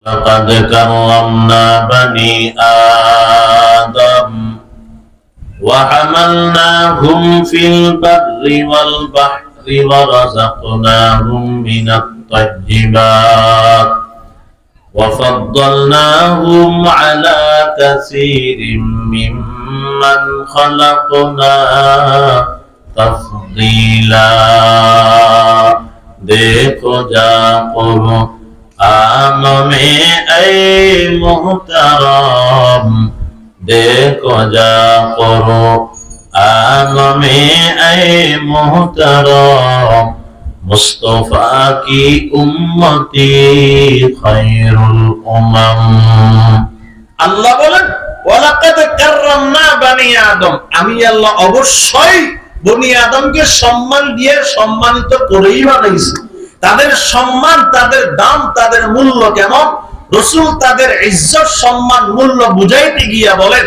لقد كرمنا بني آدم وحملناهم في البر والبحر ورزقناهم من الطيبات وفضلناهم على كثير ممن خلقنا تفضيلا देखो जाको आम में ऐ मोहतरम देखो जाको आम में ऐ मोहतरम मुस्तफा की उम्मती खैरुल उमम আল্লাহ বলেন ওয়ালাকাদ কাররামনা বানি আদম আমি আল্লাহ অবশ্যই বনি আদমকে সম্মান দিয়ে সম্মানিত করেই বানাইছি তাদের সম্মান তাদের দাম তাদের মূল্য কেমন রাসূল তাদের ইজ্জত সম্মান মূল্য বুঝাইতে গিয়া বলেন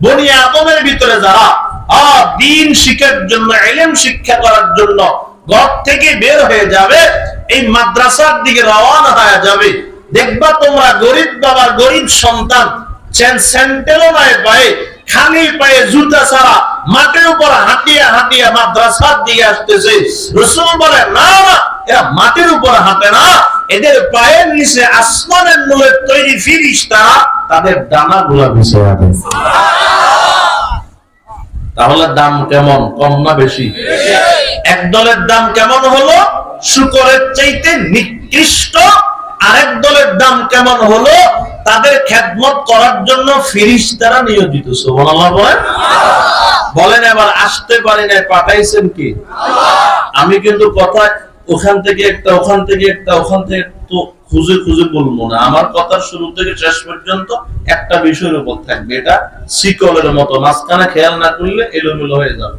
বনি আদমের ভিতরে যারা দ্বীন শিক্ষার জন্য ইলম শিক্ষা করার জন্য ঘর থেকে বের হয়ে যাবে এই মাদ্রাসার দিকে রওনা হয়ে যাবে দেখবা তোমরা গরিব বাবার গরিব সন্তান স্যান্ডেলও নাই পায়ে খালি পায়ে জুতা ছাড়া মাটির উপর হাঁটিয়া হাঁটিয়া মাদ্রাসার দিকে আসতেছে রাসূল বলে না এরা মাটির উপর হাঁটে না এদের পায়ের নিচে আসমানের নূরের তৈরি ফেরেশতারা তাদের ডানাগুলো বিছিয়ে রাখে তাহলে দাম কেমন কম না বেশি এক দলের দাম কেমন হলো শুকরের চাইতে নিকৃষ্ট আরেক দলের দাম কেমন হলো তাদের খেদমত করার জন্য ফেরেশতারা নিয়োজিত সুবহানাল্লাহ বলেন এবার আসতে পারি না পাঠাইছেন কি আমি কিন্তু কথা ওখান থেকে একটা ওখান থেকে একটা ওখান থেকে তো খুঁজে খুঁজে বলবো না আমার কথার শুরু থেকে শেষ পর্যন্ত একটা বিষয়ের উপর থাকবে এটা শিকলের মতো মাঝখানে খেয়াল না করলে এলোমেলো হয়ে যাবে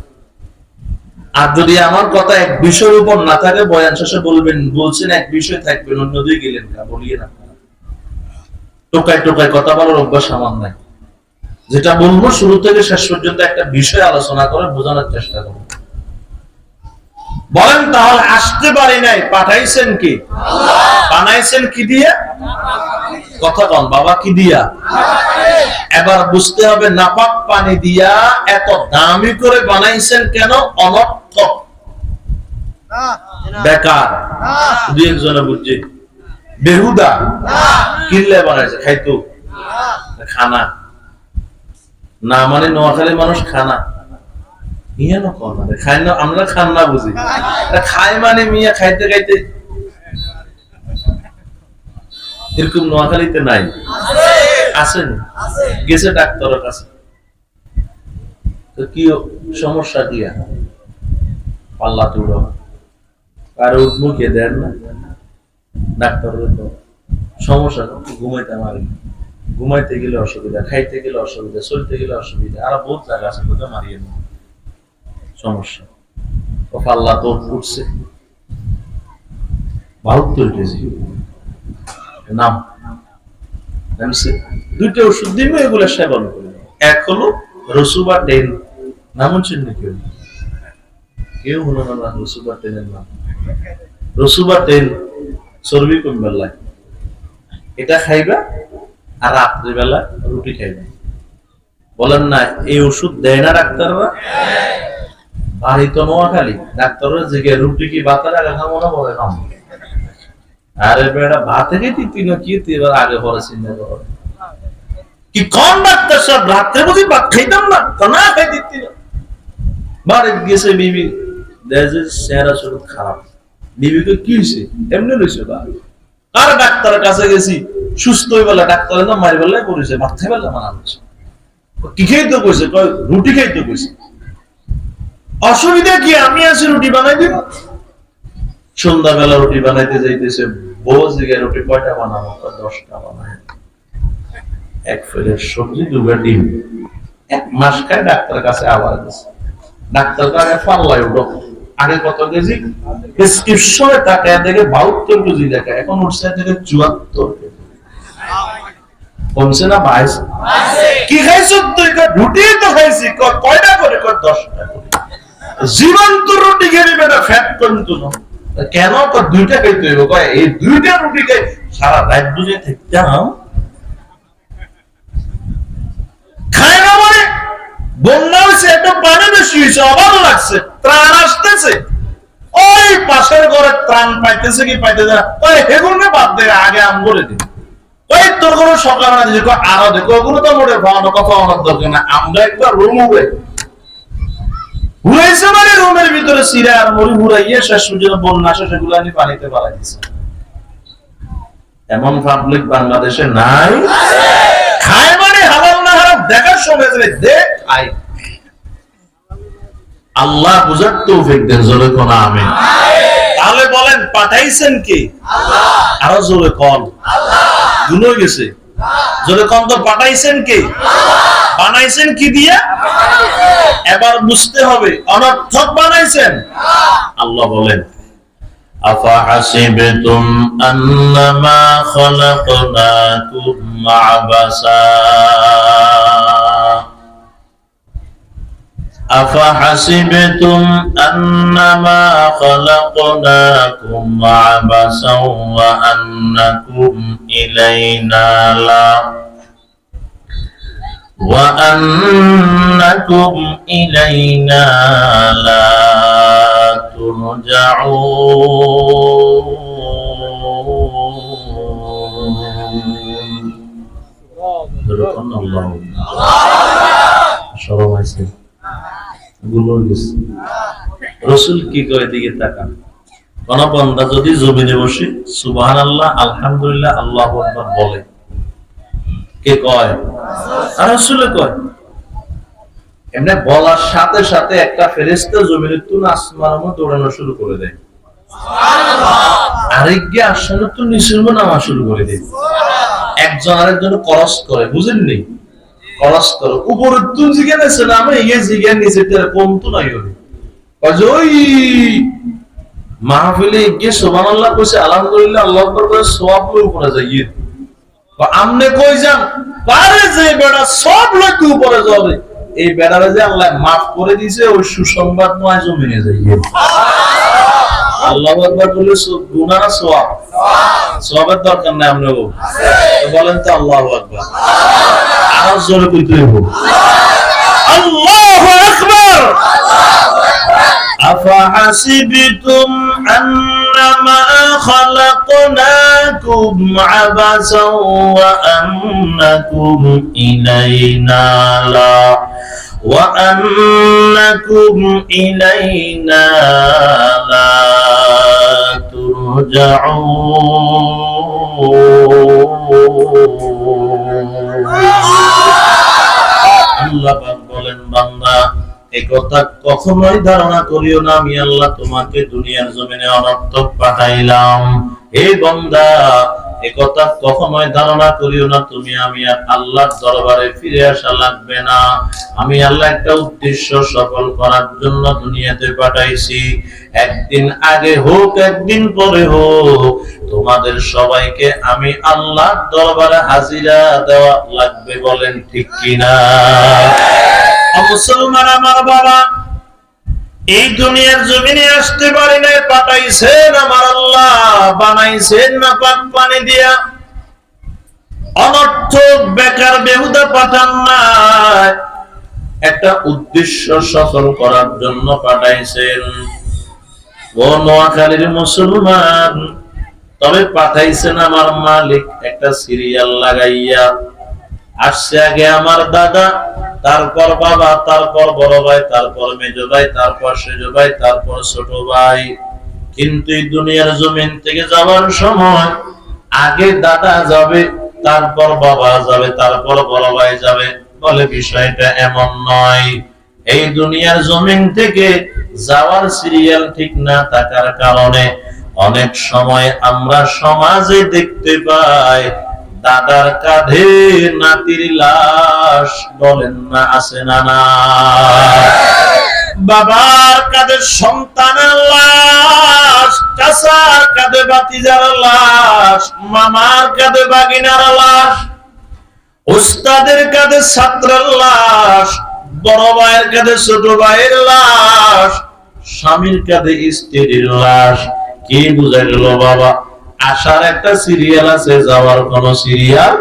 আর যদি আমার কথা এক বিষয়ের উপর না থাকে বয়ান শেষে বলবেন বলছেন এক বিষয় থাকবেন অন্য দিকে গেলেন না বলিয়ে না টোকায় টোকায় কথা বলার অভ্যাস আমার নাই যেটা বলবো শুরু থেকে শেষ পর্যন্ত একটা বিষয় আলোচনা করে বোঝানোর চেষ্টা করব বলেন তাহলে আসতে পারি নাই পাঠাইছেন কি আল্লাহ বানাইছেন কি দিয়ে কথা কোন বাবা কি দিয়া এবার বুঝতে হবে নাপাক পানি দিয়া এত দামি করে বানাইছেন কেন অনর্থক বেকার দুই একজনে বুঝছে বেহুদা কিনলে বানাইছে খাইতো খানা না মানে নোয়াখালী মানুষ খানা আমরা খান না বুঝি খাই মানে মিয়া খাইতে খাইতে এরকম নোয়াখালীতে নাই আছে গেছে ডাক্তারের কাছে তো কি সমস্যা কি পাল্লা তুলো আর মুখে দেন না ডাক্তারের সমস্যা ঘুমাইতে মারি ঘুমাইতে গেলে অসুবিধা খাইতে গেলে অসুবিধা চলতে গেলে অসুবিধা আর বহুত জায়গা আছে কোথাও মারিয়ে না সমস্যা ও পাল্লা তো উঠছে 72 কেজি নাম দুইটা ওষুধ দিব এগুলো সেবন করবে এক হলো রসুবা 10 নাম শুনছেন নাকি কেউ হলো না রসুবা 10 এর নাম রসুবা 10 চর্বি কমবে লাগে এটা খাইবা আর রাত্রি বেলা রুটি খাইবা বলেন না এই ওষুধ দেয় না ডাক্তাররা বাড়ি তো নোয়াখালী ডাক্তাররা জিগে রুটি কি ভাতের আগে খাবো না পরে খাবো আরে বেটা ভাতে খেতে তুই না কি তুই এবার আগে পরে চিন্তা কর কি কোন ডাক্তার সব রাত্রে বুঝি ভাত খাইতাম না না খাই দিতি না বাড়ি গেছে বিবি দেজে চেহারা শুরু খারাপ বিবিকে কি হয়েছে এমনি রয়েছে বা আর ডাক্তারের কাছে গেছি সুস্থ হয়ে বলে ডাক্তারের না মারি বলে করেছে ভাত খাই বলে মানা হচ্ছে কি খাইতে কইছে রুটি খাইতে কইছে অসুবিধা কি আমি আছি রুটি বানাই দিব সন্ধ্যাবেলা রুটি বানাইতে যাইতেছে বউ জিগে রুটি কয়টা বানাবো 10টা বানায় এক ফেলের সবজি দুটো ডিম এক মাস খায় ডাক্তারের কাছে আবার গেছে ডাক্তার আগে পাল্লায় উঠো আগে কত কেজি প্রেসক্রিপশনে টাকা থেকে 72 কেজি লেখা এখন উঠছে থেকে 74 কেজি কমছে না 22 কি খাইছো তুই রুটি তো খাইছি কয়টা করে 10টা জীবন্ত রুটি খেয়ে বেটা ফ্যাট কমতো না কেন তো দুইটা খাইতে হইব কয় এই দুইটা রুটি খাই সারা রাত বুঝে থাকতাম, খায় না মানে বন্যা হয়েছে, একটা পানি বেশি হয়েছে, অভাব লাগছে, ত্রাণ আসতেছে, ওই পাশের ঘরে ত্রাণ পাইতেছে কি পাইতেছে না, ওই হেগুনে বাদ দে, আগে আম করে দিন, ওই তোর কোনো সকাল না দিয়েছে আরো দেখো, ওগুলো তো মোটে খাওয়ানো কথা অনেক দরকার না, আমরা একবার রুম হবে ঘুরাইছে মানে রুমের ভিতরে সিরা আর মরি ঘুরাইয়ে শেষ পর্যন্ত বন্যা আসে, সেগুলো আমি পানিতে পালাই দিচ্ছে। এমন পাবলিক বাংলাদেশে নাই, খায় মানে হালাল না হারাম দেখার সময় দেখ খাই। আল্লাহ বুঝার তৌফিক দেন, জোরে কোন আমিন। তাহলে বলেন পাঠাইছেন কি? আরো জোরে কোন দুনো গেছে, জোরে কোন তো পাঠাইছেন কি? বানাইছেন কি দিয়া? এবার বুঝতে হবে অনর্থক বানাইছেন। আল্লাহ বলেন আফাহাসিবতুম আন্নামা খালাকনাকুম আবাসা أفحسبتم أنما خلقناكم عبثا وأنكم إلينا لا ترجعون الله شرم আছে রসুল কি করে দিকে তাকান, কোন বান্দা যদি জমিনে বসে সুবহানাল্লাহ আলহামদুলিল্লাহ আল্লাহু আকবার বলে, কে কয়? আর রাসূল কয়। এমনি বলার সাথে সাথে একটা ফেরেশতা জমিনের তুল আসমানের মধ্যে দৌড়ানো শুরু করে দেয়, সুবহানাল্লাহ। আরেকগে আসলে তো নিচের মধ্যে নামা শুরু করে দেয়, একজন আরেকজন ক্রস করে, বুঝেননি? ক্রস করে উপরের তুল জিজ্ঞাসা আছে না, আমি এই জিজ্ঞাসা নিচে তেরে কম তো নাই হলে ওই মাহফিলে গিয়ে সুবহানাল্লাহ কইছে আলহামদুলিল্লাহ আল্লাহু আকবার করে সওয়াব লই উপরে যাইয়ে, আমনে কই যান পারে যে বেটা সব লোক উপরে যাবে, এই বেটারে যে আল্লাহ মাফ করে দিয়েছে ওই সুসংবাদ নয় জমিনে যাইয়ে। আল্লাহু আকবার বলে গুনাহ না সওয়াব? সওয়াবের দরকার নাই, আমনে বলেন তো আল্লাহু আকবার, আরো জোরে কইতে হবে আল্লাহু আকবার। أفحسبتم أنما خلقناكم عبثا وأنكم إلينا لا ترجعون। আল্লাহ বলেন বান্দা একথা কখনোই ধারণা করিও না আমি আল্লাহ তোমাকে দুনিয়ার জমিনে অনর্থক পাঠাইলাম। এই বান্দা একথা কখনোই ধারণা করিও না তুমি আমি আল্লাহর দরবারে ফিরে আসা লাগবে না। আমি আল্লাহ একটা উদ্দেশ্য সফল করার জন্য দুনিয়াতে পাঠাইছি। একদিন আগে হোক একদিন পরে হোক তোমাদের সবাইকে আমি আল্লাহর দরবারে হাজিরা দেওয়া লাগবে, বলেন ঠিক কিনা? মুসলমান আমার বাবা, এই দুনিয়ার জমিনে আসতে পারি না, পাঠাইছেন আমার আল্লাহ, বানাইছেন না পাক পানি দিয়া, অনর্থক বেকার বেহুদা পাঠান না, একটা উদ্দেশ্য সফল করার জন্য পাঠাইছেন। ও নোয়াখালীর মুসলমান, তবে পাঠাইছেন আমার মালিক একটা সিরিয়াল লাগাইয়া। আসছে আগে আমার দাদা, তারপর বাবা, তারপর বড় ভাই, তারপর মেজো ভাই, তারপর সেজো ভাই, তারপর ছোট ভাই। কিন্তু এই দুনিয়ার জমিন থেকে যাওয়ার সময় আগে দাদা যাবে, তারপর বাবা যাবে, তারপর বড় ভাই যাবে। বলে বিষয়টা এমন নয়। এই দুনিয়ার জমিন থেকে যাওয়ার সিরিয়াল ঠিক না থাকার কারণে অনেক সময় আমরা সমাজে দেখতে পাই দাদার কাঁধে নাতির লাশ, বলেন না আছে না না? বাবার কাঁধে সন্তানের লাশ, চাচার কাঁধে ভাতিজার লাশ, মামার কাঁধে ভাগিনার লাশ, উস্তাদের কাঁধে ছাত্রের লাশ, বড় ভাইয়ের কাঁধে ছোট ভাইয়ের লাশ, স্বামীর কাঁধে স্ত্রীর লাশ। কি বুঝা গেল বাবা? আসার একটা সিরিয়াল আছে, যাওয়ার কোন সিরিয়াল